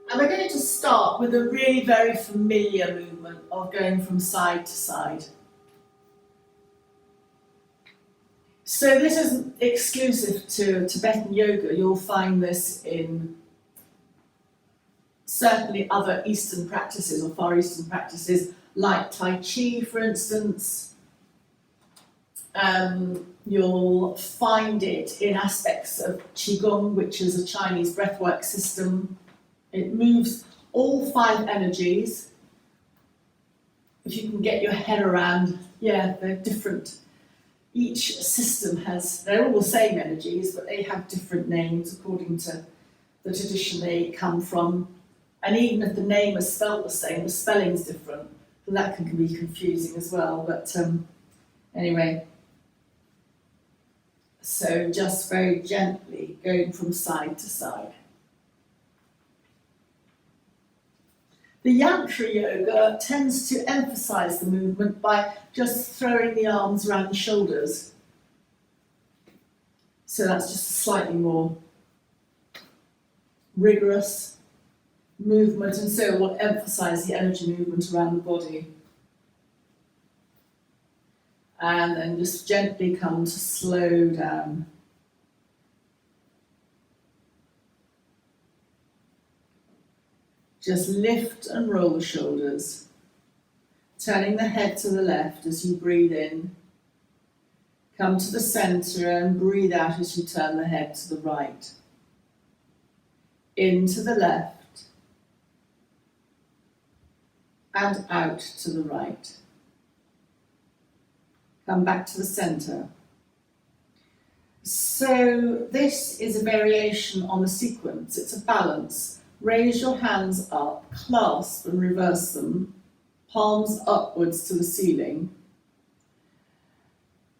And we're going to start with a really very familiar movement of going from side to side. So this isn't exclusive to Tibetan yoga. You'll find this in certainly other Eastern practices or Far Eastern practices, like Tai Chi, for instance. You'll find it in aspects of Qigong, which is a Chinese breathwork system. It moves all 5 energies. If you can get your head around, they're different. Each system they're all the same energies, but they have different names according to the tradition they come from. And even if the name is spelled the same, the spelling's different, so that can be confusing as well. But anyway, so just very gently going from side to side. The Yantra Yoga tends to emphasize the movement by just throwing the arms around the shoulders. So that's just a slightly more rigorous movement, and so it will emphasize the energy movement around the body. And then just gently come to slow down. Just lift and roll the shoulders, turning the head to the left as you breathe in. Come to the center and breathe out as you turn the head to the right. In to the left and out to the right. Come back to the center. So this is a variation on the sequence. It's a balance. Raise your hands up, clasp and reverse them, palms upwards to the ceiling,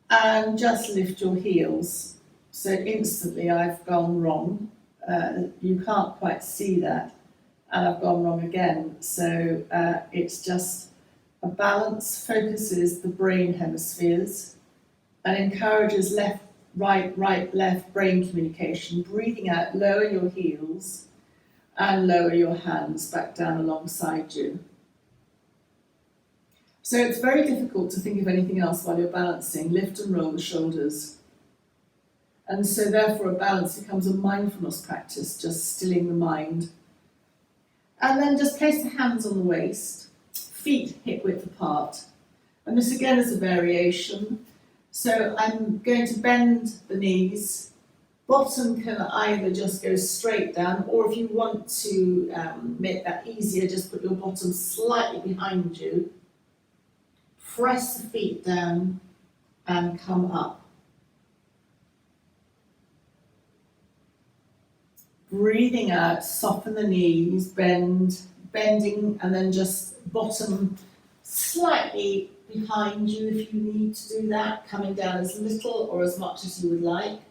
and just lift your heels. So instantly I've gone wrong. You can't quite see that, and I've gone wrong again. So it's just a balance, focuses the brain hemispheres and encourages left, right, left brain communication. Breathing out, lower your heels and lower your hands back down alongside you. So it's very difficult to think of anything else while you're balancing. Lift and roll the shoulders. And so therefore a balance becomes a mindfulness practice, just stilling the mind. And then just place the hands on the waist, feet hip width apart. And this again is a variation. So I'm going to bend the knees. Bottom can either just go straight down, or if you want to make that easier, just put your bottom slightly behind you. Press the feet down and come up. Breathing out, soften the knees, bending, and then just bottom slightly behind you if you need to do that, coming down as little or as much as you would like.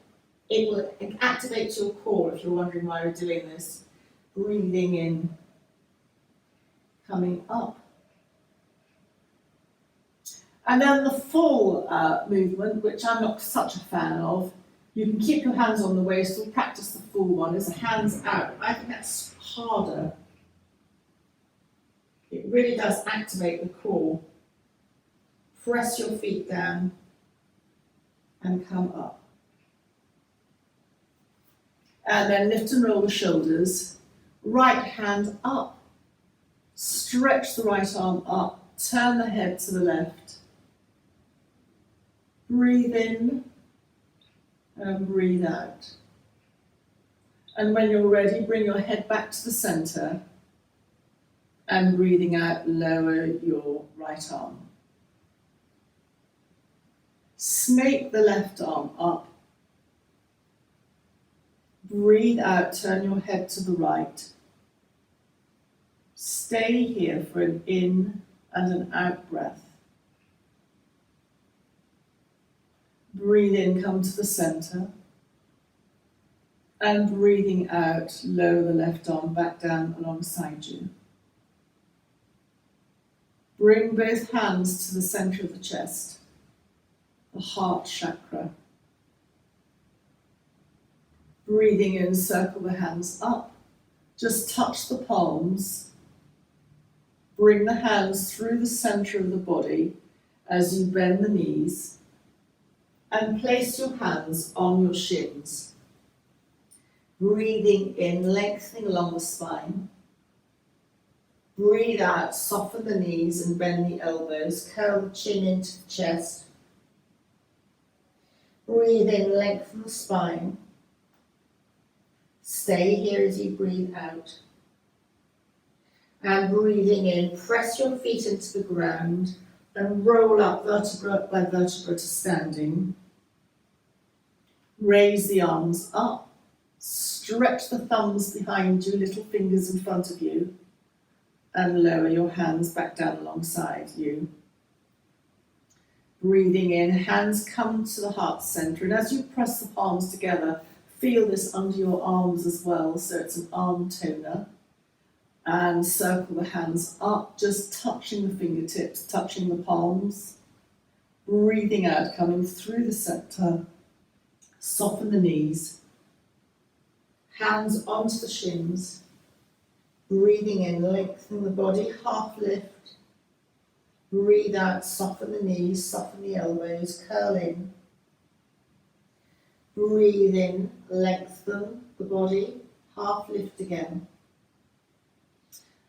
It will activate your core if you're wondering why we're doing this. Breathing in, coming up. And then the full movement, which I'm not such a fan of, you can keep your hands on the waist or practice the full one, is hands out. I think that's harder. It really does activate the core. Press your feet down and come up. And then lift and roll the shoulders. Right hand up. Stretch the right arm up. Turn the head to the left. Breathe in and breathe out. And when you're ready, bring your head back to the center. And breathing out, lower your right arm. Snake the left arm up. Breathe out, turn your head to the right. Stay here for an in and an out breath. Breathe in, come to the center. And breathing out, lower the left arm back down alongside you. Bring both hands to the center of the chest, the heart chakra. Breathing in, circle the hands up. Just touch the palms. Bring the hands through the center of the body as you bend the knees. And place your hands on your shins. Breathing in, lengthening along the spine. Breathe out, soften the knees and bend the elbows. Curl the chin into the chest. Breathe in, lengthen the spine. Stay here as you breathe out. And breathing in, press your feet into the ground and roll up vertebra by vertebra to standing. Raise the arms up. Stretch the thumbs behind you, little fingers in front of you. And lower your hands back down alongside you. Breathing in, hands come to the heart center, and as you press the palms together, feel this under your arms as well, so it's an arm toner. And circle the hands up, just touching the fingertips, touching the palms. Breathing out, coming through the center. Soften the knees. Hands onto the shins. Breathing in, lengthening the body, half lift. Breathe out, soften the knees, soften the elbows, curl in. Breathe in, lengthen the body, half lift again.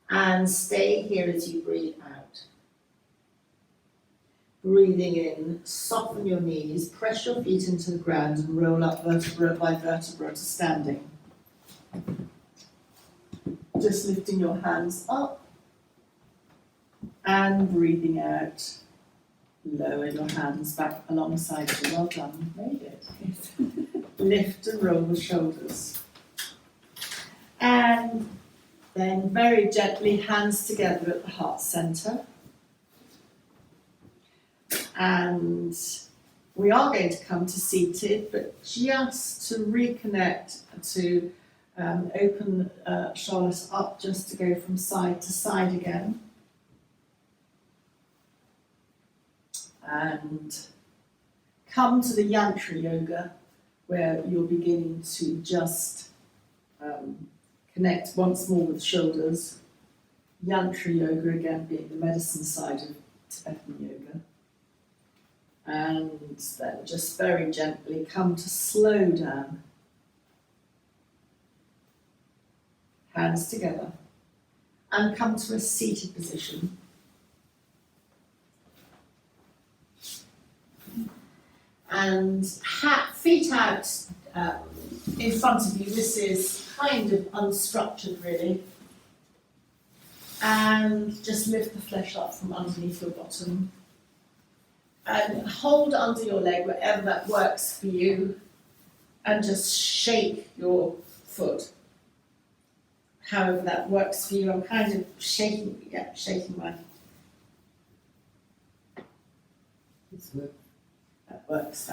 And stay here as you breathe out. Breathing in, soften your knees, press your feet into the ground and roll up vertebra by vertebra to standing. Just lifting your hands up and breathing out. Lower your hands back alongside you. Well done, made it. Lift and roll the shoulders. And then very gently, hands together at the heart center. And we are going to come to seated, but just to reconnect, to open Charlotte up, just to go from side to side again. And come to the Yantra Yoga, where you're beginning to just connect once more with the shoulders. Yantra Yoga again being the medicine side of Tibetan yoga. And then just very gently come to slow down. Hands together. And come to a seated position. And feet out in front of you. This is kind of unstructured really. And just lift the flesh up from underneath your bottom. And hold under your leg wherever that works for you. And just shake your foot. However that works for you. I'm kind of shaking my... That works.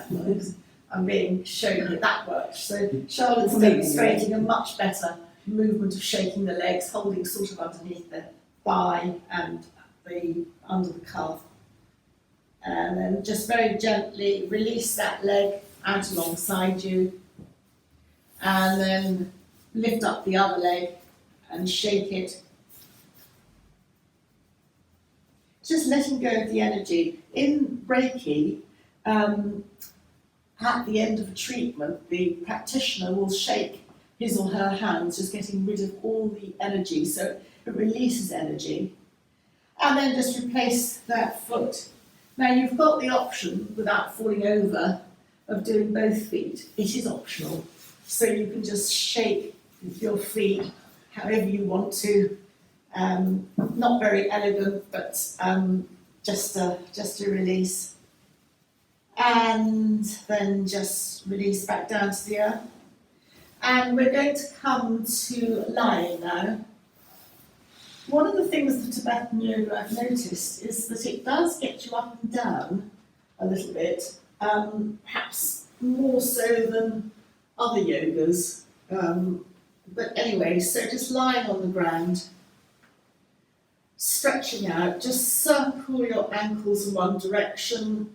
I'm being shown that works. So Charlotte's demonstrating a much better movement of shaking the legs, holding sort of underneath the thigh and under the calf. And then just very gently release that leg out alongside you. And then lift up the other leg and shake it. Just letting go of the energy. In Reiki, at the end of a treatment, the practitioner will shake his or her hands, just getting rid of all the energy, so it releases energy. And then just replace that foot. Now you've got the option, without falling over, of doing both feet. It is optional, so you can just shake your feet however you want to. Not very elegant, but just a release. And then just release back down to the earth. And we're going to come to lying now. One of the things with Tibetan yoga I've noticed is that it does get you up and down a little bit, perhaps more so than other yogas. But anyway, so just lying on the ground, stretching out, just circle your ankles in one direction.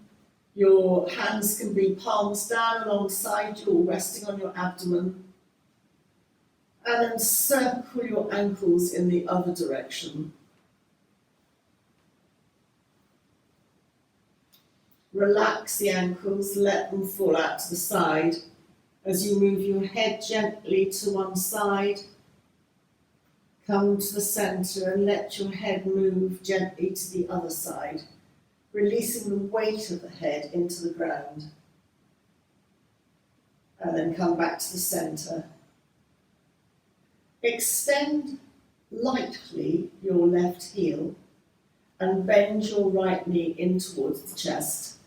Your hands can be palms down alongside you or resting on your abdomen. And then circle your ankles in the other direction. Relax the ankles, let them fall out to the side as you move your head gently to one side. Come to the centre and let your head move gently to the other side, releasing the weight of the head into the ground. And then come back to the centre. Extend lightly your left heel and bend your right knee in towards the chest.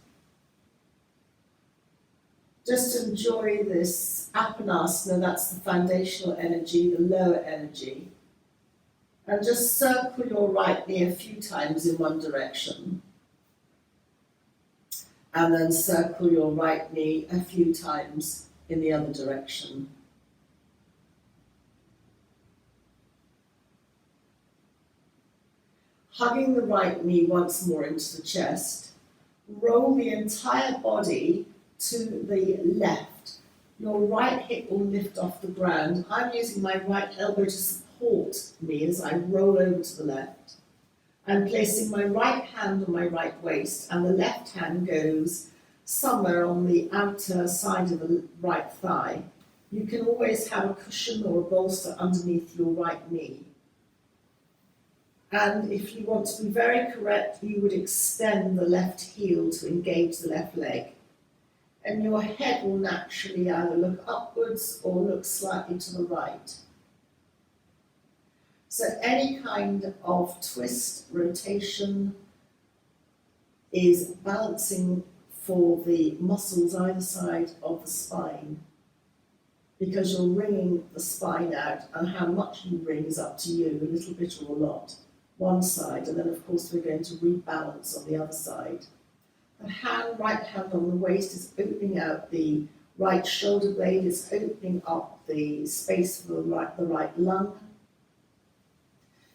Just enjoy this apanasana, that's the foundational energy, the lower energy. And just circle your right knee a few times in one direction. And then circle your right knee a few times in the other direction. Hugging the right knee once more into the chest, roll the entire body to the left. Your right hip will lift off the ground. I'm using my right elbow to support me as I roll over to the left. I'm placing my right hand on my right waist, and the left hand goes somewhere on the outer side of the right thigh. You can always have a cushion or a bolster underneath your right knee. And if you want to be very correct, you would extend the left heel to engage the left leg. And your head will naturally either look upwards or look slightly to the right. So any kind of twist, rotation is balancing for the muscles either side of the spine, because you're wringing the spine out, and how much you wring is up to you, a little bit or a lot, one side, and then of course we're going to rebalance on the other side. The right hand on the waist is opening out the right shoulder blade, is opening up the space for the right lung.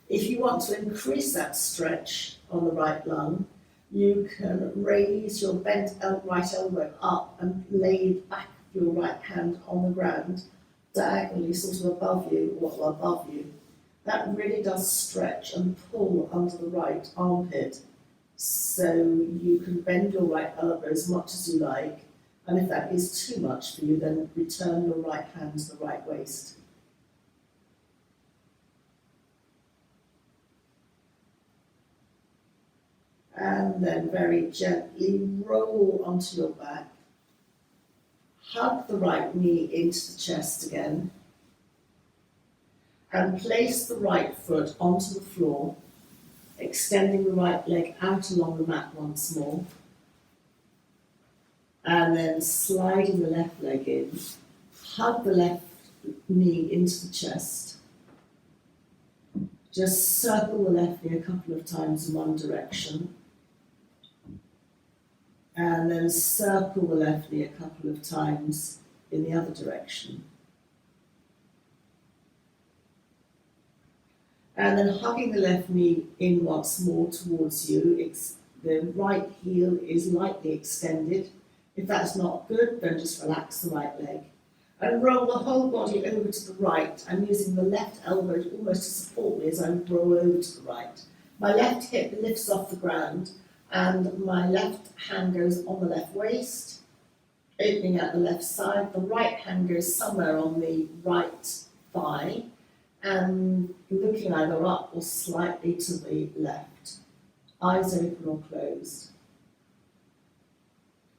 If you want to increase that stretch on the right lung, you can raise your bent right elbow up and lay the back of your right hand on the ground, diagonally sort of above you or above you. That really does stretch and pull under the right armpit. So you can bend your right elbow as much as you like, and if that is too much for you, then return your right hand to the right waist. And then very gently roll onto your back. Hug the right knee into the chest again. And place the right foot onto the floor, extending the right leg out along the mat once more. And then sliding the left leg in. Hug the left knee into the chest. Just circle the left knee a couple of times in one direction. And then circle the left knee a couple of times in the other direction. And then hugging the left knee in once more towards you. The right heel is lightly extended. If that's not good, then just relax the right leg. And roll the whole body over to the right. I'm using the left elbow almost to support me as I roll over to the right. My left hip lifts off the ground, and my left hand goes on the left waist, opening out the left side. The right hand goes somewhere on the right thigh, and looking either up or slightly to the left. Eyes open or closed.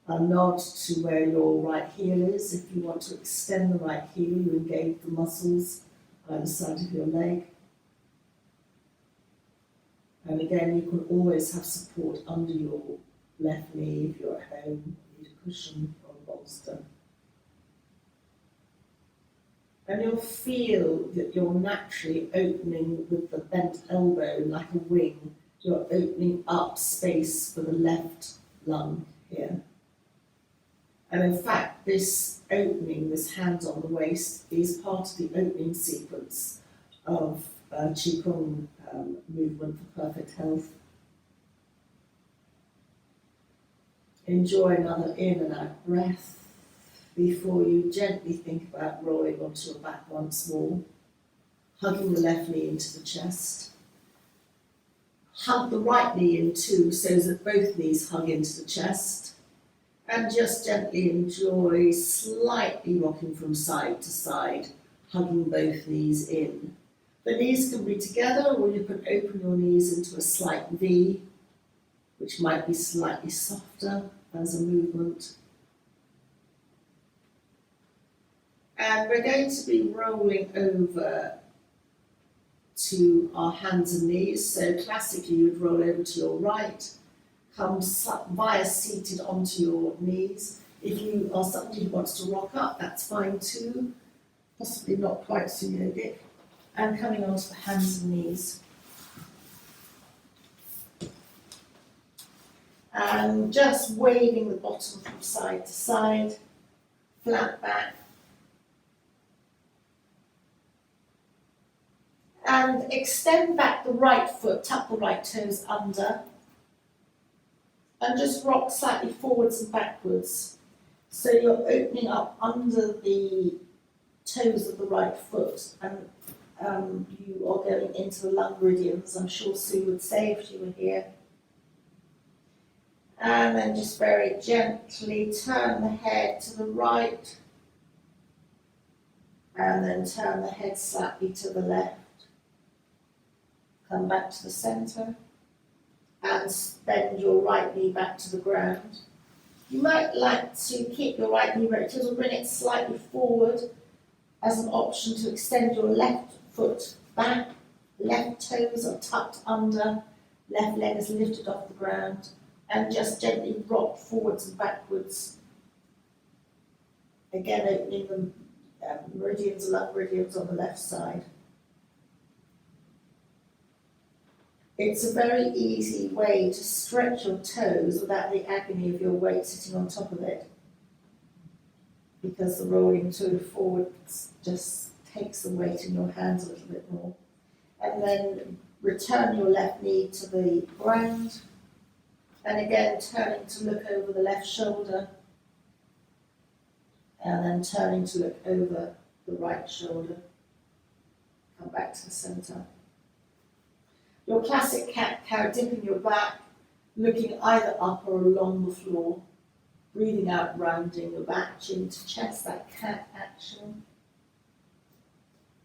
A nod to where your right heel is. If you want to extend the right heel, you engage the muscles either side of your leg. And again, you can always have support under your left knee if you're at home, you need a cushion or a bolster. And you'll feel that you're naturally opening with the bent elbow like a wing. You're opening up space for the left lung here. And in fact, this opening, this hand on the waist, is part of the opening sequence of Qigong movement for perfect health. Enjoy another in and out breath before you gently think about rolling onto your back once more. hugging the left knee into the chest. Hug the right knee in too, so that both knees hug into the chest. And just gently enjoy slightly rocking from side to side, hugging both knees in. The knees can be together, or you can open your knees into a slight V, which might be slightly softer as a movement. And we're going to be rolling over to our hands and knees. So classically you'd roll over to your right, come via seated onto your knees. If you are somebody who wants to rock up, that's fine too. Possibly not quite so yogic. And coming onto the hands and knees. And just waving the bottom from side to side, flat back. And extend back the right foot, tuck the right toes under. And just rock slightly forwards and backwards. So you're opening up under the toes of the right foot, and you are going into the lung meridians, I'm sure Sue would say if she were here. And then just very gently turn the head to the right, and then turn the head slightly to the left. Come back to the centre, and bend your right knee back to the ground. You might like to keep your right knee where it is, or bring it slightly forward as an option to extend your left foot back, left toes are tucked under, left leg is lifted off the ground, and just gently rock forwards and backwards. Again, opening the meridians, lung meridians on the left side. It's a very easy way to stretch your toes without the agony of your weight sitting on top of it, because the rolling to and forward just takes the weight in your hands a little bit more. And then return your left knee to the ground, and again turning to look over the left shoulder, and then turning to look over the right shoulder. Come back to the centre. Your classic cat-cow, dipping your back, looking either up or along the floor, breathing out, rounding your back, chin to chest, that cat action.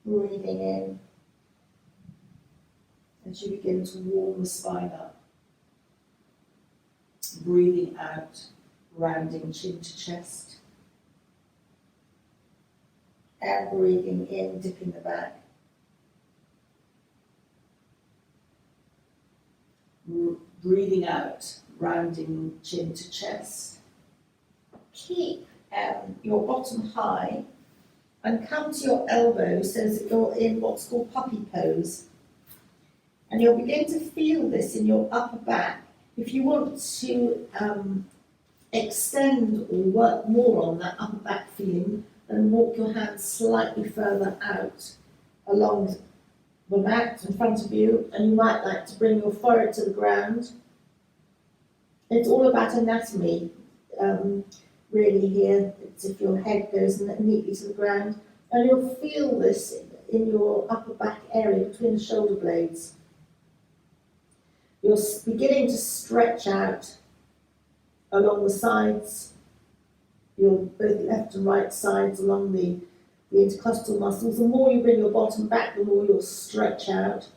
Breathing in as you begin to warm the spine up. Breathing out, rounding chin to chest. And breathing in, dipping the back. Breathing out, rounding chin to chest. Keep your bottom high and come to your elbows so that you're in what's called puppy pose. And you'll begin to feel this in your upper back. If you want to extend or work more on that upper back feeling, then walk your hands slightly further out along the mat in front of you, and you might like to bring your forehead to the ground. It's all about anatomy, really here. It's if your head goes neatly to the ground, and you'll feel this in your upper back area between the shoulder blades. You're beginning to stretch out along the sides, your both left and right sides along the intercostal muscles. The more you bring your bottom back, the more you'll stretch out.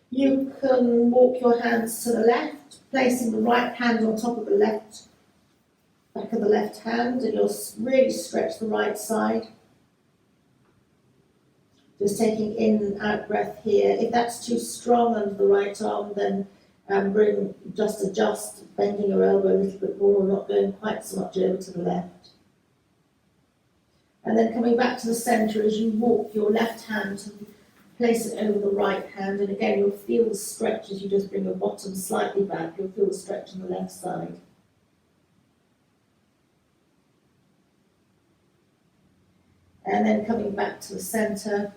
You can walk your hands to the left, placing the right hand on top of the left, back of the left hand, and you'll really stretch the right side. Just taking in and out breath here. If that's too strong under the right arm, then adjust, bending your elbow a little bit more, or not going quite so much over to the left. And then coming back to the centre as you walk your left hand and place it over the right hand, and again you'll feel the stretch as you just bring your bottom slightly back. You'll feel the stretch on the left side. And then coming back to the centre.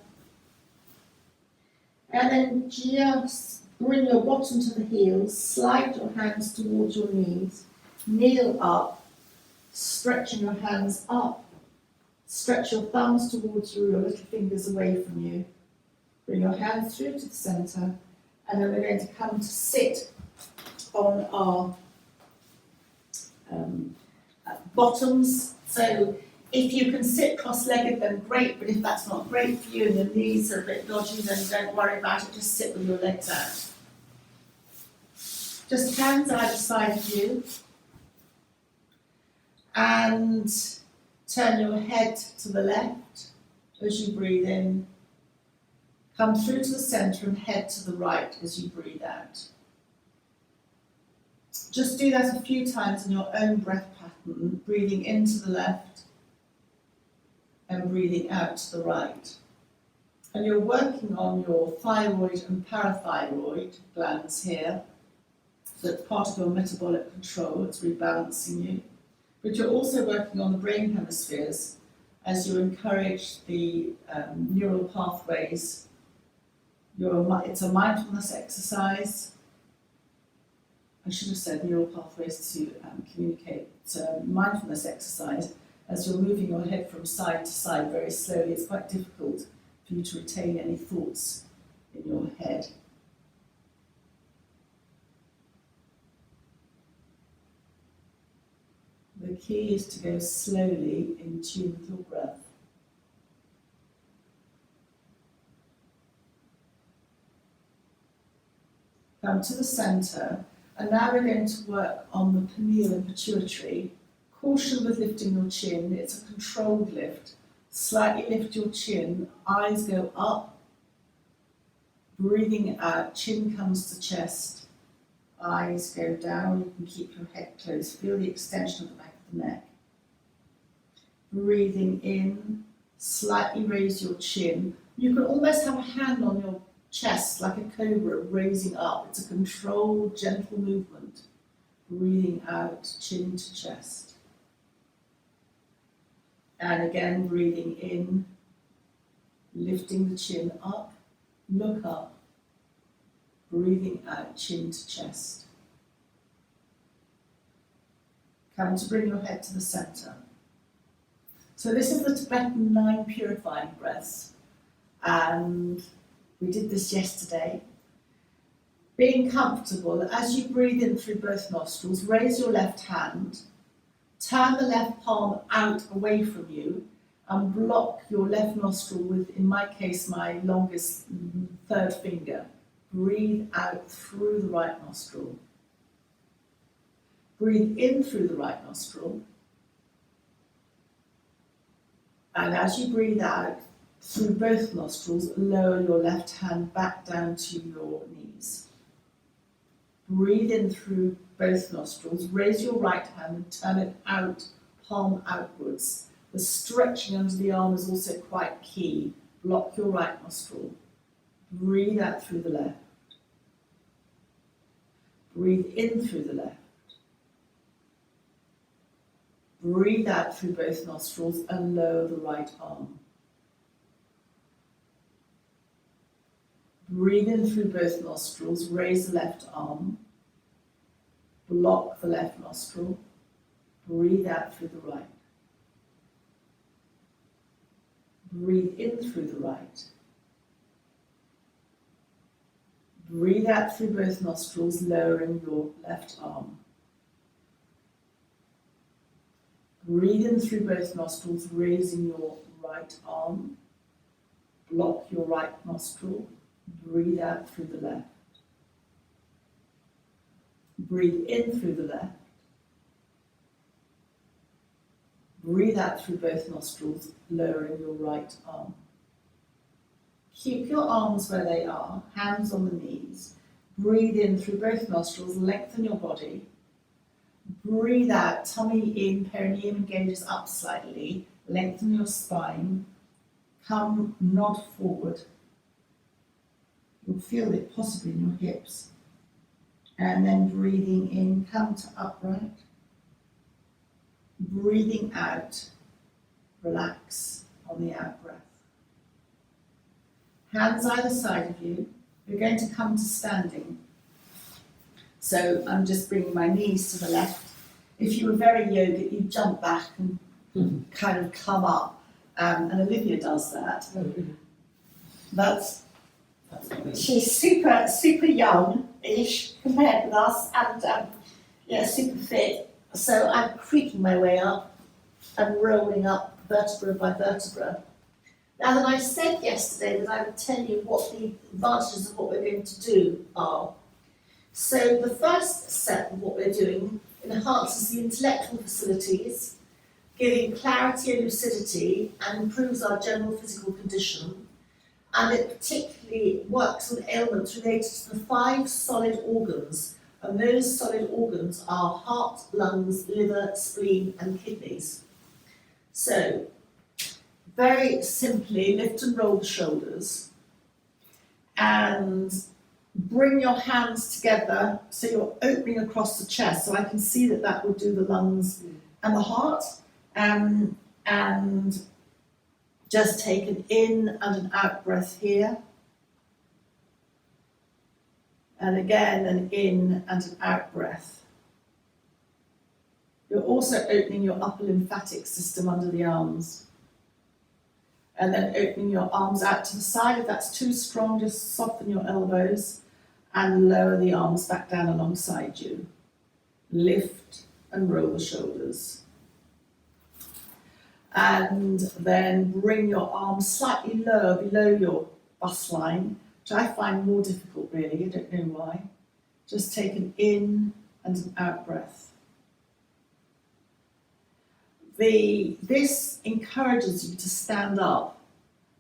And then just bring your bottom to the heels, slide your hands towards your knees, kneel up, stretching your hands up Stretch your thumbs towards you, your little fingers away from you. Bring your hands through to the centre, and then we're going to come to sit on our bottoms. So if you can sit cross-legged, then great, but if that's not great for you and your knees are a bit dodgy, then don't worry about it, just sit with your legs out. Just hands either side of you, and turn your head to the left as you breathe in. Come through to the centre and head to the right as you breathe out. Just do that a few times in your own breath pattern, breathing into the left and breathing out to the right. And you're working on your thyroid and parathyroid glands here. So it's part of your metabolic control, it's rebalancing you. But you're also working on the brain hemispheres as you encourage the neural pathways. It's a mindfulness exercise. I should have said neural pathways to communicate. It's a mindfulness exercise. As you're moving your head from side to side very slowly, it's quite difficult for you to retain any thoughts in your head. The key is to go slowly in tune with your breath. Come to the centre, and now we're going to work on the pineal and pituitary. Caution with lifting your chin, it's a controlled lift. Slightly lift your chin, eyes go up, breathing out, chin comes to chest, eyes go down, you can keep your head closed, feel the extension of the back of the neck. Breathing in, slightly raise your chin. You can almost have a hand on your chest like a cobra raising up. It's a controlled, gentle movement. Breathing out, chin to chest. And again, breathing in, lifting the chin up, look up. Breathing out, chin to chest. Come to bring your head to the centre. So this is the Tibetan 9 purifying breaths, and we did this yesterday. Being comfortable, as you breathe in through both nostrils, raise your left hand, turn the left palm out away from you, and block your left nostril with, in my case, my longest third finger. Breathe out through the right nostril. Breathe in through the right nostril. And as you breathe out through both nostrils, lower your left hand back down to your knees. Breathe in through both nostrils. Raise your right hand and turn it out, palm outwards. The stretching under the arm is also quite key. Block your right nostril. Breathe out through the left. Breathe in through the left. Breathe out through both nostrils and lower the right arm. Breathe in through both nostrils, raise the left arm. Block the left nostril. Breathe out through the right. Breathe in through the right. Breathe out through both nostrils, lowering your left arm. Breathe in through both nostrils, raising your right arm. Block your right nostril. Breathe out through the left. Breathe in through the left. Breathe out through both nostrils, lowering your right arm. Keep your arms where they are, hands on the knees. Breathe in through both nostrils, lengthen your body. Breathe out, tummy in, perineum engages up slightly. Lengthen your spine. Come, nod forward. You'll feel it possibly in your hips. And then breathing in, come to upright. Breathing out, relax on the out breath. Hands either side of you. You're going to come to standing. So I'm just bringing my knees to the left. If you were very yogic, you'd jump back and kind of come up. and Olivia does that. But she's super young-ish compared with us, and super fit. So I'm creaking my way up and rolling up vertebra by vertebra. Now, then I said yesterday that I would tell you what the advantages of what we're going to do are. So the first step of what we're doing enhances the intellectual facilities, giving clarity and lucidity, and improves our general physical condition. And it particularly works with ailments related to the 5 solid organs. And those solid organs are heart, lungs, liver, spleen, and kidneys. So, very simply, lift and roll the shoulders and bring your hands together so you're opening across the chest. So I can see that will do the lungs and the heart. And just take an in and an out breath here. And again, an in and an out breath. You're also opening your upper lymphatic system under the arms. And then opening your arms out to the side. If that's too strong, just soften your elbows and lower the arms back down alongside you. Lift and roll the shoulders. And then bring your arms slightly lower below your bust line, which I find more difficult really, I don't know why. Just take an in and an out breath. This encourages you to stand up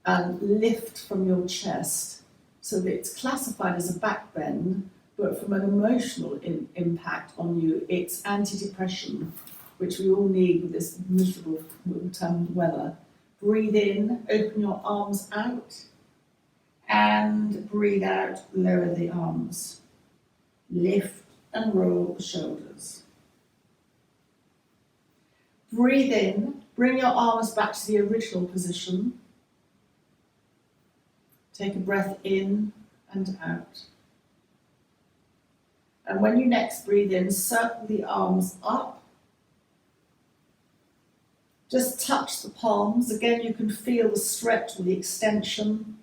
and lift from your chest, so that it's classified as a back bend, but from an emotional impact on you, it's antidepressant, which we all need with this miserable autumn weather. Breathe in, open your arms out, and breathe out, lower the arms. Lift and roll the shoulders. Breathe in, bring your arms back to the original position. Take a breath in and out. And when you next breathe in, circle the arms up. Just touch the palms. Again, you can feel the stretch or the extension.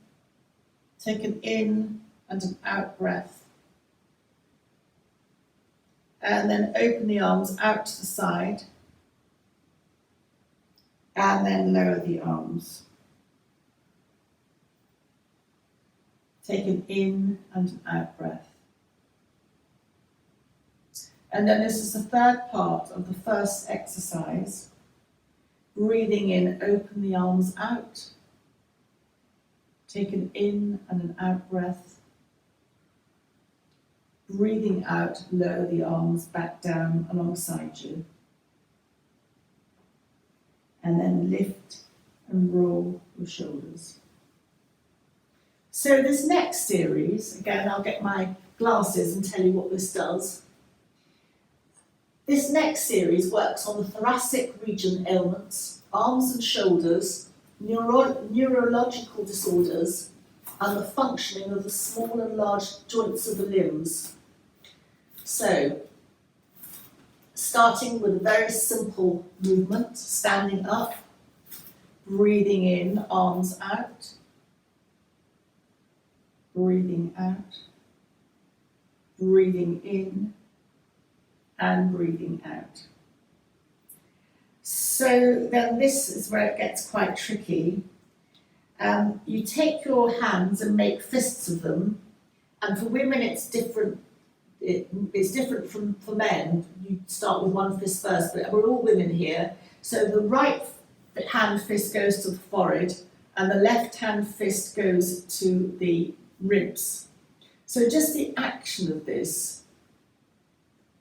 Take an in and an out breath. And then open the arms out to the side. And then lower the arms. Take an in and an out breath. And then this is the third part of the first exercise. Breathing in, open the arms out. Take an in and an out breath. Breathing out, lower the arms back down alongside you. And then lift and roll your shoulders. So this next series, again, I'll get my glasses and tell you what this does. This next series works on the thoracic region ailments, arms and shoulders, neurological disorders, and the functioning of the small and large joints of the limbs. So, starting with a very simple movement, standing up, breathing in, arms out, breathing out, breathing in, and breathing out. So then this is where it gets quite tricky. You take your hands and make fists of them, and for women it's different. It's different from for men. You start with one fist first, but we're all women here. So the right hand fist goes to the forehead, and the left hand fist goes to the ribs. So just the action of this,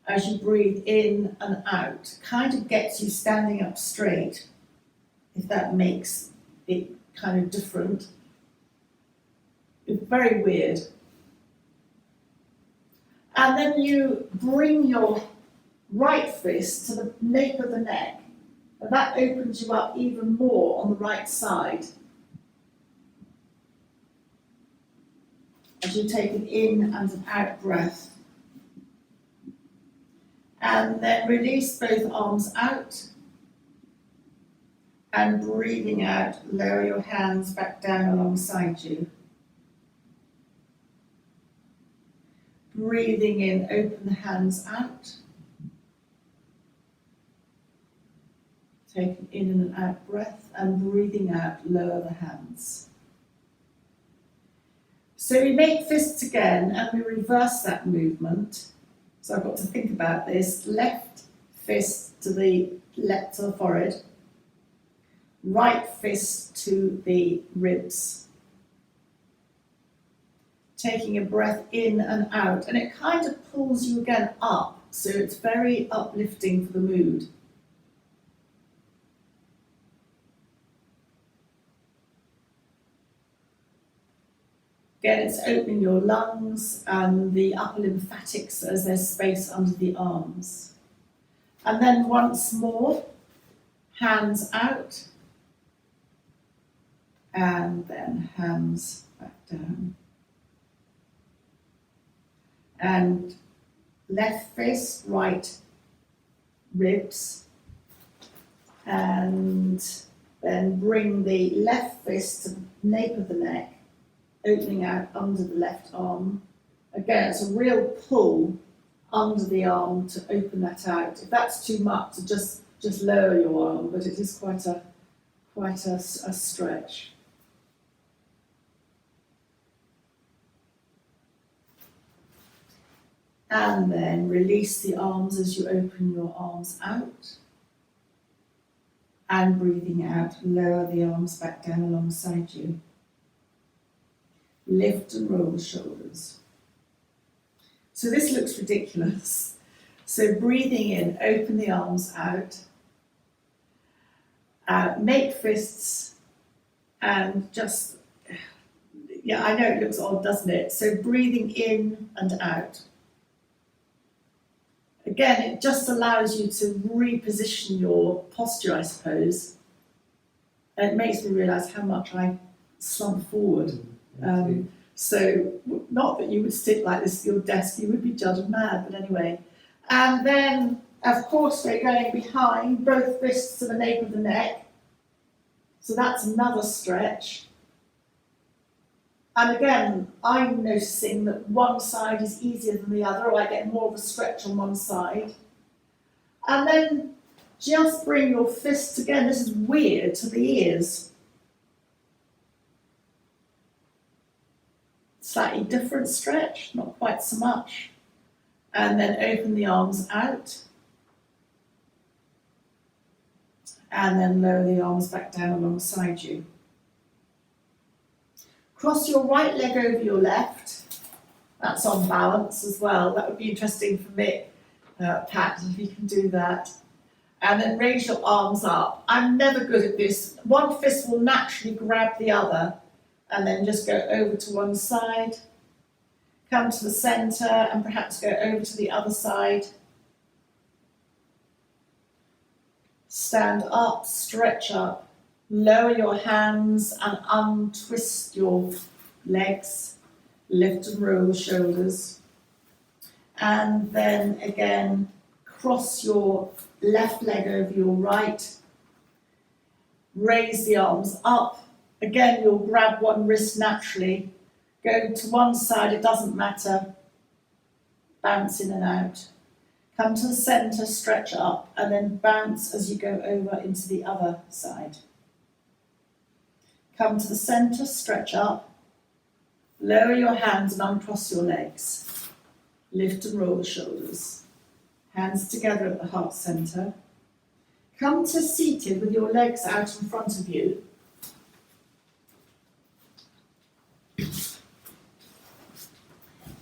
as you breathe in and out, kind of gets you standing up straight, if that makes it kind of different. It's very weird. And then you bring your right fist to the nape of the neck, and that opens you up even more on the right side. As you take an in and an out breath. And then release both arms out. And breathing out, lower your hands back down alongside you. Breathing in, open the hands out. Taking in and out breath, and breathing out, lower the hands. So we make fists again, and we reverse that movement. So I've got to think about this. Left fist to the left of the forehead. Right fist to the ribs. Taking a breath in and out, and it kind of pulls you again up, so it's very uplifting for the mood. Again, it's opening your lungs and the upper lymphatics as there's space under the arms. And then once more, hands out, and then hands back down. And left fist, right ribs, and then bring the left fist to the nape of the neck, opening out under the left arm. Again, it's a real pull under the arm to open that out. If that's too much, to just lower your arm, but it is quite a stretch. And then release the arms as you open your arms out. And breathing out, lower the arms back down alongside you. Lift and roll the shoulders. So this looks ridiculous. So breathing in, open the arms out. Make fists and just, yeah, I know it looks odd, doesn't it? So breathing in and out. Again, it just allows you to reposition your posture, I suppose. And it makes me realise how much I slump forward. So, not that you would sit like this at your desk, you would be judged mad, but anyway. And then, of course, we're going behind, both fists to the nape of the neck. So that's another stretch. And again, I'm noticing that one side is easier than the other, or I get more of a stretch on one side. And then just bring your fists again, this is weird, to the ears. Slightly different stretch, not quite so much. And then open the arms out. And then lower the arms back down alongside you. Cross your right leg over your left. That's on balance as well. That would be interesting for Mick, Pat, if you can do that. And then raise your arms up. I'm never good at this. One fist will naturally grab the other. And then just go over to one side, come to the centre, and perhaps go over to the other side. Stand up, stretch up, lower your hands and untwist your legs, lift and roll the shoulders. And then again, cross your left leg over your right, raise the arms up. Again, you'll grab one wrist naturally, go to one side, it doesn't matter, bounce in and out. Come to the centre, stretch up, and then bounce as you go over into the other side. Come to the centre, stretch up, lower your hands and uncross your legs. Lift and roll the shoulders. Hands together at the heart centre. Come to seated with your legs out in front of you.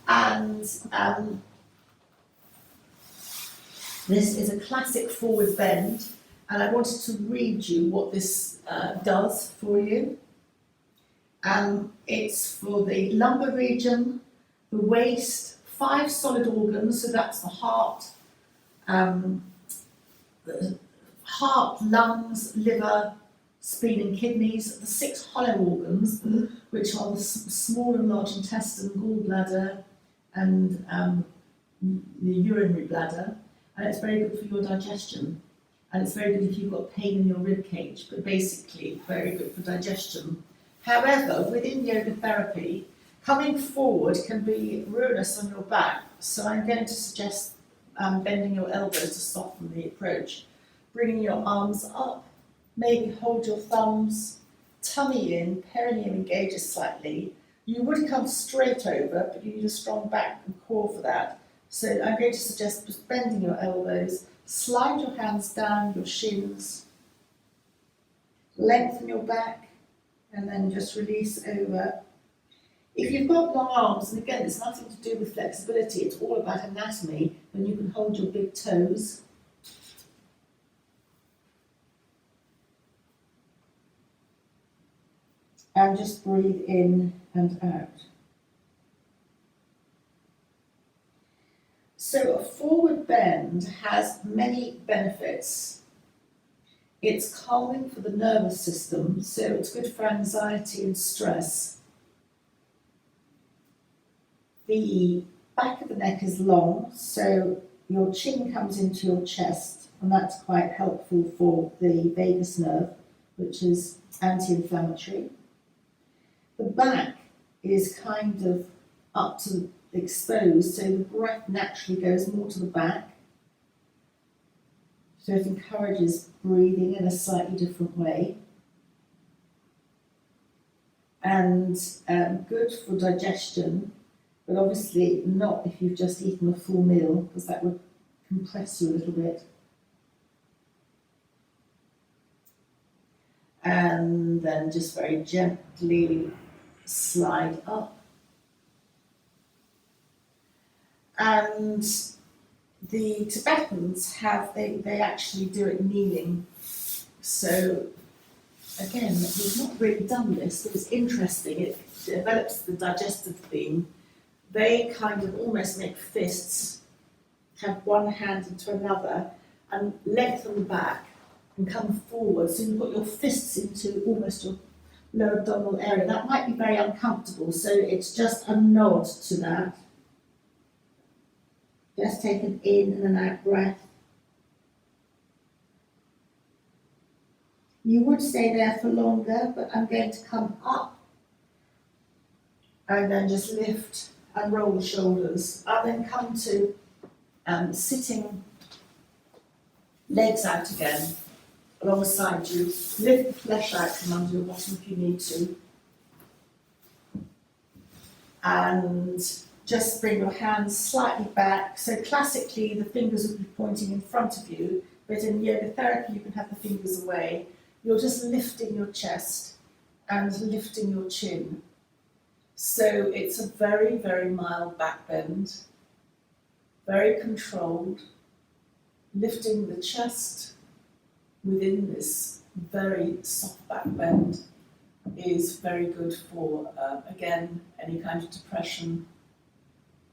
And this is a classic forward bend, and I wanted to read you what this does for you. It's for the lumbar region, the waist, 5 solid organs, so that's the heart, lungs, liver, spleen and kidneys, the 6 hollow organs, which are the small and large intestine, gallbladder, and the urinary bladder, and it's very good for your digestion. and it's very good if you've got pain in your rib cage, but basically very good for digestion. However, within yoga therapy, coming forward can be ruinous on your back, so I'm going to suggest bending your elbows to soften the approach, bringing your arms up, maybe hold your thumbs, tummy in, perineum engages slightly. You would come straight over, but you need a strong back and core for that. So I'm going to suggest just bending your elbows, slide your hands down your shins, lengthen your back, and then just release over. If you've got long arms, and again, it's nothing to do with flexibility, it's all about anatomy, when you can hold your big toes. And just breathe in and out. So a forward bend has many benefits. It's calming for the nervous system, so it's good for anxiety and stress. The back of the neck is long, so your chin comes into your chest, and that's quite helpful for the vagus nerve, which is anti-inflammatory. The back is kind of up to exposed, so the breath naturally goes more to the back. So it encourages breathing in a slightly different way. And good for digestion, but obviously not if you've just eaten a full meal, because that would compress you a little bit. And then just very gently slide up. And the Tibetans they actually do it kneeling. So again, we've not really done this, but it's interesting. It develops the digestive theme. They kind of almost make fists, have one hand into another, and lengthen back and come forward. So you've got your fists into almost your lower abdominal area. That might be very uncomfortable, so it's just a nod to that. Just take an in and an out breath. You would stay there for longer, but I'm going to come up and then just lift and roll the shoulders. I'll then come to sitting legs out again alongside you. Lift the flesh out from under your bottom if you need to. And just bring your hands slightly back. So classically, the fingers would be pointing in front of you, but in yoga therapy, you can have the fingers away. You're just lifting your chest and lifting your chin. So it's a very, very mild back bend, very controlled, lifting the chest within this very soft back bend is very good for, again, any kind of depression.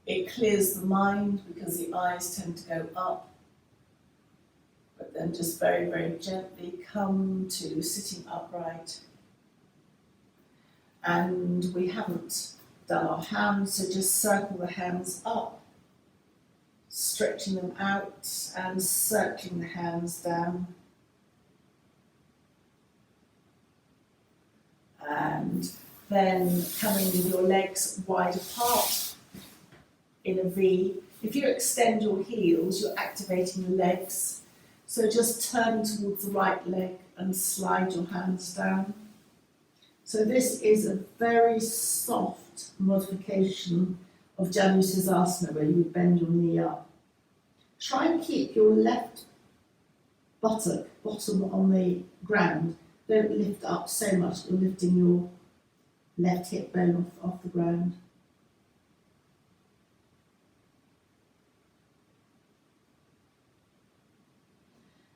It clears the mind because the eyes tend to go up, but then just very, very gently come to sitting upright. And we haven't done our hands, so just circle the hands up, stretching them out and circling the hands down. And then coming with your legs wide apart in a V. If you extend your heels, you're activating the legs. So just turn towards the right leg and slide your hands down. So this is a very soft modification of Janu Sirsasana, where you would bend your knee up. Try and keep your left buttock, bottom on the ground. Don't lift up so much that you're lifting your left hip bone off the ground.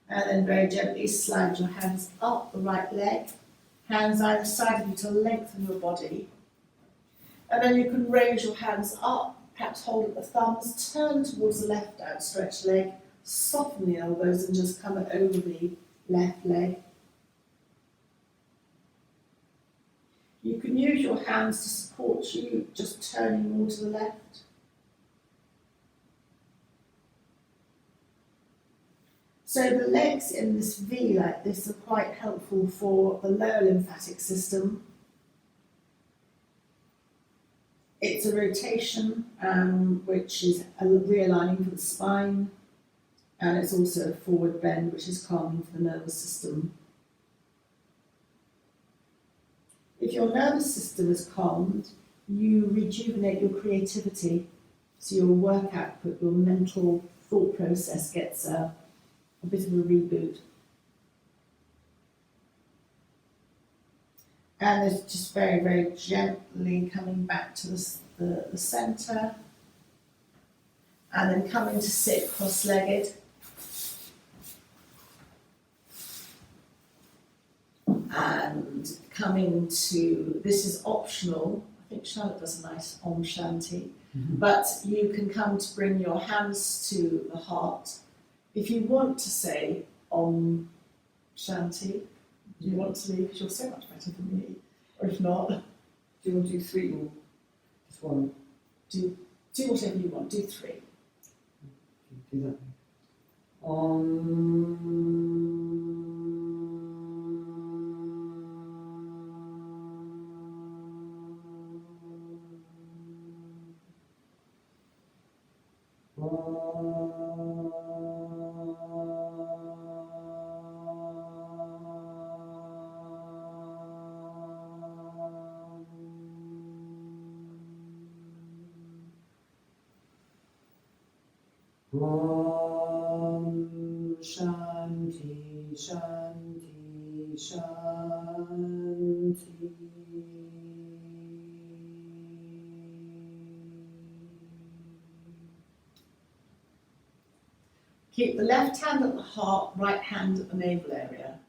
And then very gently slide your hands up the right leg, hands either side of you to lengthen your body. And then you can raise your hands up, perhaps hold at the thumbs, turn towards the left outstretched leg, soften the elbows and just come over the left leg. You can use your hands to support you, just turning more to the left. So the legs in this V like this are quite helpful for the lower lymphatic system. It's a rotation, which is a realigning for the spine, and it's also a forward bend, which is calming for the nervous system. If your nervous system is calmed, you rejuvenate your creativity, so your work output, your mental thought process gets a bit of a reboot. And it's just very, very gently coming back to the centre, and then coming to sit cross-legged. And coming to, this is optional, I think Charlotte does a nice Om Shanti, but you can come to bring your hands to the heart. If you want to say Om Shanti, do you want to leave? Because you're so much better than me. Or if not, Do you want to do 3 or just 1? do whatever you want, do 3. Do that. Om Shanti Shanti Shanti. Keep the left hand at the heart, right hand at the navel area.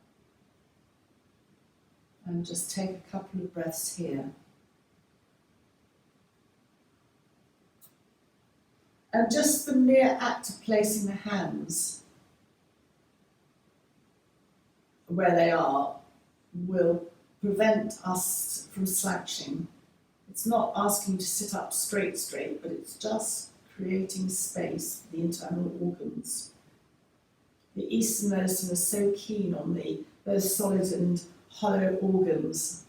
And just take a couple of breaths here. And just the mere act of placing the hands where they are will prevent us from slouching. It's not asking you to sit up straight, but it's just creating space for the internal organs. The Eastern medicine is so keen on those solid and hollow organs,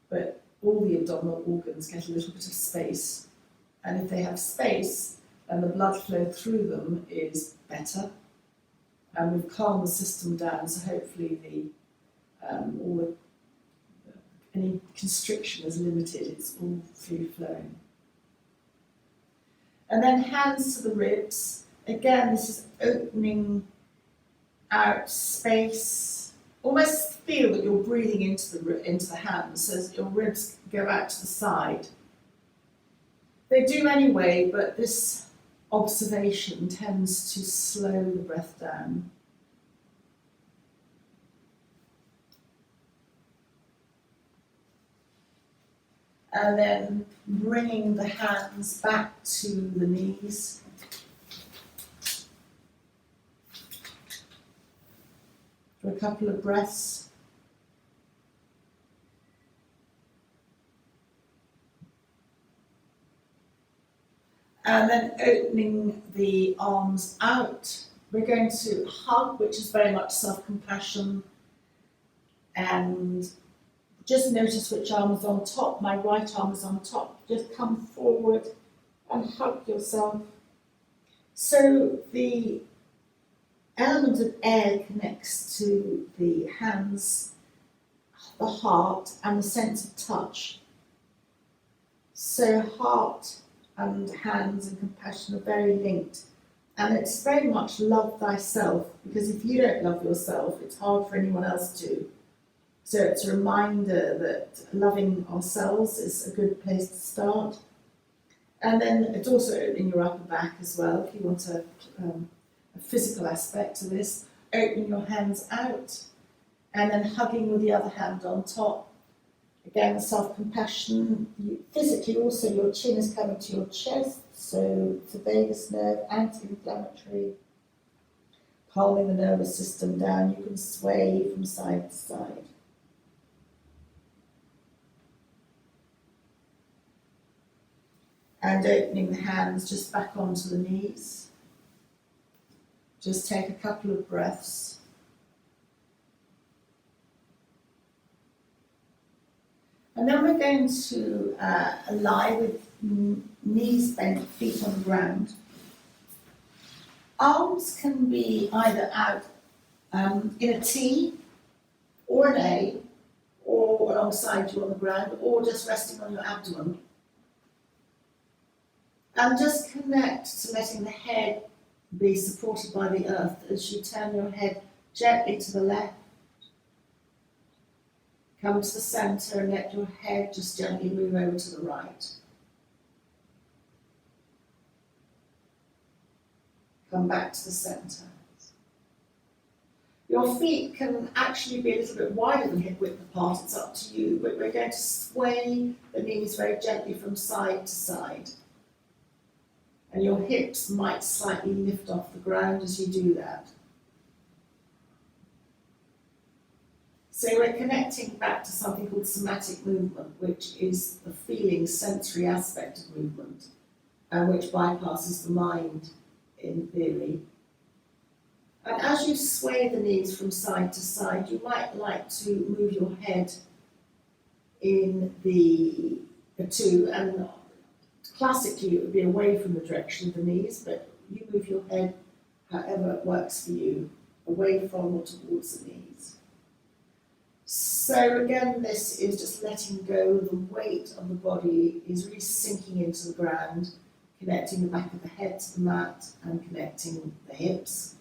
but all the abdominal organs get a little bit of space. And if they have space, then the blood flow through them is better. And we've calmed the system down, so hopefully any constriction is limited, it's all free flowing. And then hands to the ribs. Again, this is opening out space. Almost feel that you're breathing into the hands, so as your ribs go out to the side. They do anyway, but this observation tends to slow the breath down. And then bringing the hands back to the knees. For a couple of breaths. And then opening the arms out. We're going to hug, which is very much self-compassion. And just notice which arm is on top. My right arm is on top. Just come forward and hug yourself. So the element of air connects to the hands, the heart, and the sense of touch. So heart and hands and compassion are very linked. And it's very much love thyself, because if you don't love yourself, it's hard for anyone else to. So it's a reminder that loving ourselves is a good place to start. And then it's also opening your upper back as well, if you want a physical aspect to this. Opening your hands out, and then hugging with the other hand on top. Again, self-compassion. Physically also, your chin is coming to your chest, so it's a vagus nerve, anti-inflammatory, calming the nervous system down. You can sway from side to side. And opening the hands just back onto the knees. Just take a couple of breaths. And then we're going to lie with knees bent, feet on the ground. Arms can be either out in a T or an A, or alongside you on the ground, or just resting on your abdomen. And just connect to letting the head be supported by the earth as you turn your head gently to the left. Come to the centre and let your head just gently move over to the right. Come back to the centre. Your feet can actually be a little bit wider than hip width apart, it's up to you, but we're going to sway the knees very gently from side to side. And your hips might slightly lift off the ground as you do that. So we're connecting back to something called somatic movement, which is the feeling, sensory aspect of movement, and which bypasses the mind in theory. And as you sway the knees from side to side, you might like to move your head in the two, and classically it would be away from the direction of the knees, but you move your head however it works for you, away from or towards the knees. So again, this is just letting go. The weight of the body is really sinking into the ground, connecting the back of the head to the mat and connecting the hips.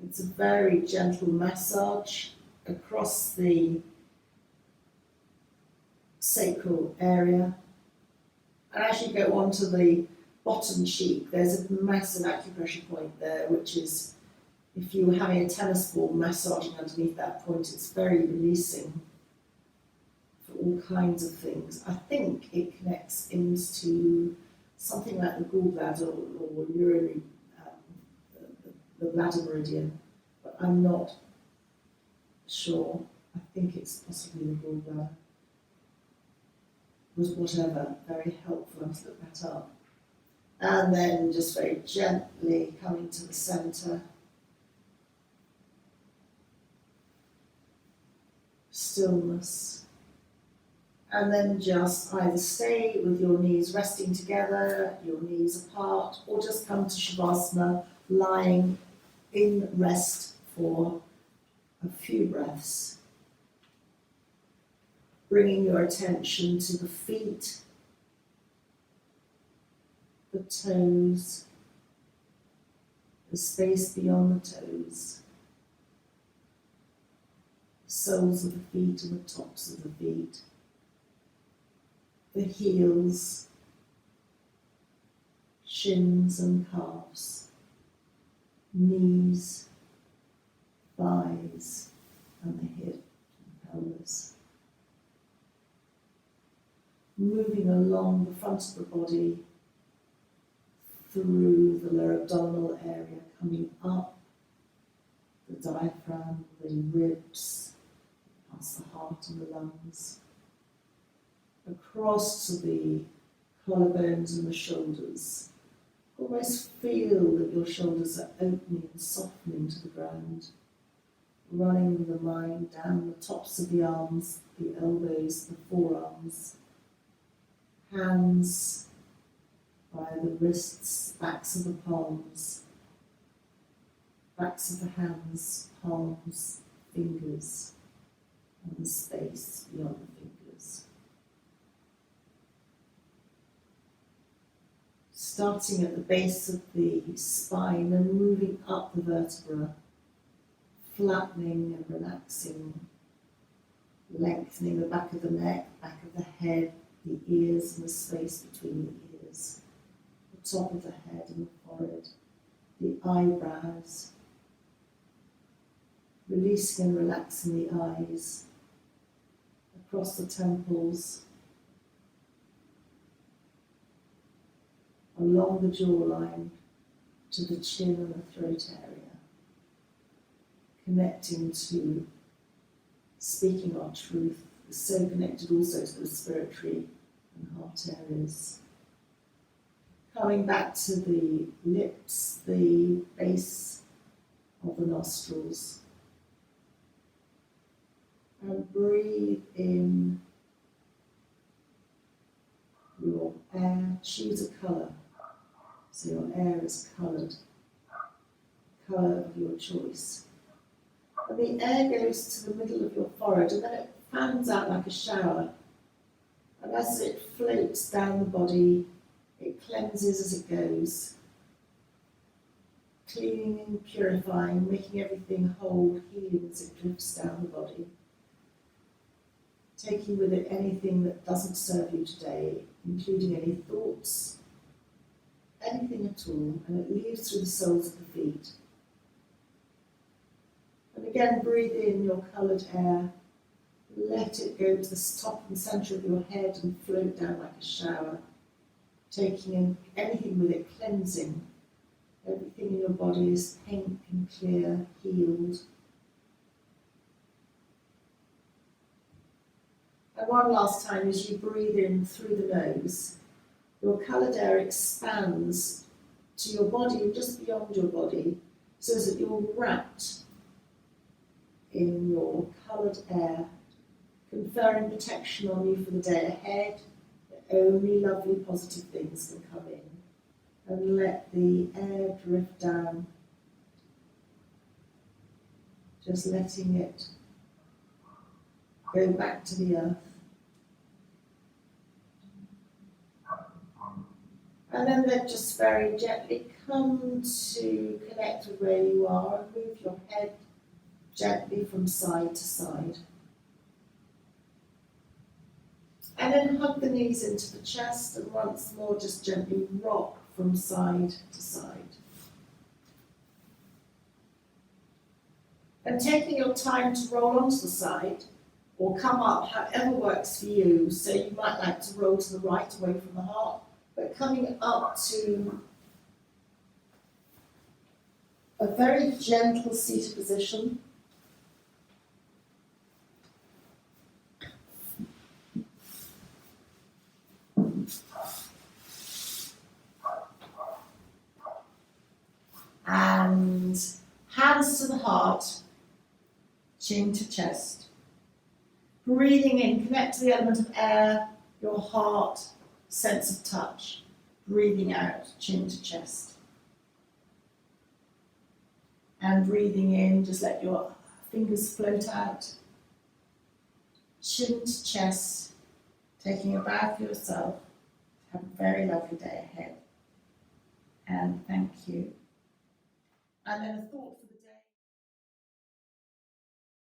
It's a very gentle massage across the sacral area. And as you go onto the bottom cheek, there's a massive acupressure point there, which is, if you were having a tennis ball massaging underneath that point, it's very releasing for all kinds of things. I think it connects into something like the gallbladder or urinary, the bladder meridian, but I'm not sure. I think it's possibly the gallbladder. Was whatever, very helpful. I must look that up. And then just very gently coming to the centre. Stillness. And then just either stay with your knees resting together, your knees apart, or just come to Shavasana, lying in rest for a few breaths. Bringing your attention to the feet, the toes, the space beyond the toes, the soles of the feet and the tops of the feet, the heels, shins and calves, knees, thighs, and the hip and pelvis. Moving along the front of the body, through the lower abdominal area, coming up the diaphragm, the ribs, past the heart and the lungs, across to the collarbones and the shoulders. Almost feel that your shoulders are opening and softening to the ground, running the mind down the tops of the arms, the elbows, the forearms, hands by the wrists, backs of the palms, backs of the hands, palms, fingers, and the space beyond the fingers. Starting at the base of the spine and moving up the vertebra, flattening and relaxing, lengthening the back of the neck, back of the head, the ears and the space between the ears, the top of the head and the forehead, the eyebrows, releasing and relaxing the eyes, across the temples, along the jawline to the chin and the throat area, connecting to speaking our truth, so connected also to the respiratory and heart areas. Coming back to the lips, the base of the nostrils. And breathe in your air. Choose a colour. So your air is coloured. Colour of your choice. And the air goes to the middle of your forehead and then it fans out like a shower. And as it floats down the body, it cleanses as it goes, cleaning and purifying, making everything whole, healing as it drifts down the body. Taking with it anything that doesn't serve you today, including any thoughts, anything at all, and it leaves through the soles of the feet. And again, breathe in your coloured air. Let it go to the top and centre of your head and float down like a shower, taking in anything with it, cleansing. Everything in your body is pink and clear, healed. And one last time, as you breathe in through the nose, your coloured air expands to your body, just beyond your body, so that you're wrapped in your coloured air, conferring protection on you for the day ahead. Only lovely positive things can come in. And let the air drift down, just letting it go back to the earth. And then just very gently come to connect with where you are and move your head gently from side to side. And then hug the knees into the chest and once more just gently rock from side to side. And taking your time to roll onto the side or come up, however works for you. So you might like to roll to the right away from the heart, but coming up to a very gentle seated position. And hands to the heart, chin to chest. Breathing in, connect to the element of air, your heart, sense of touch. Breathing out, chin to chest. And breathing in, just let your fingers float out. Chin to chest, taking a bow for yourself. Have a very lovely day ahead. And thank you. And then a thought for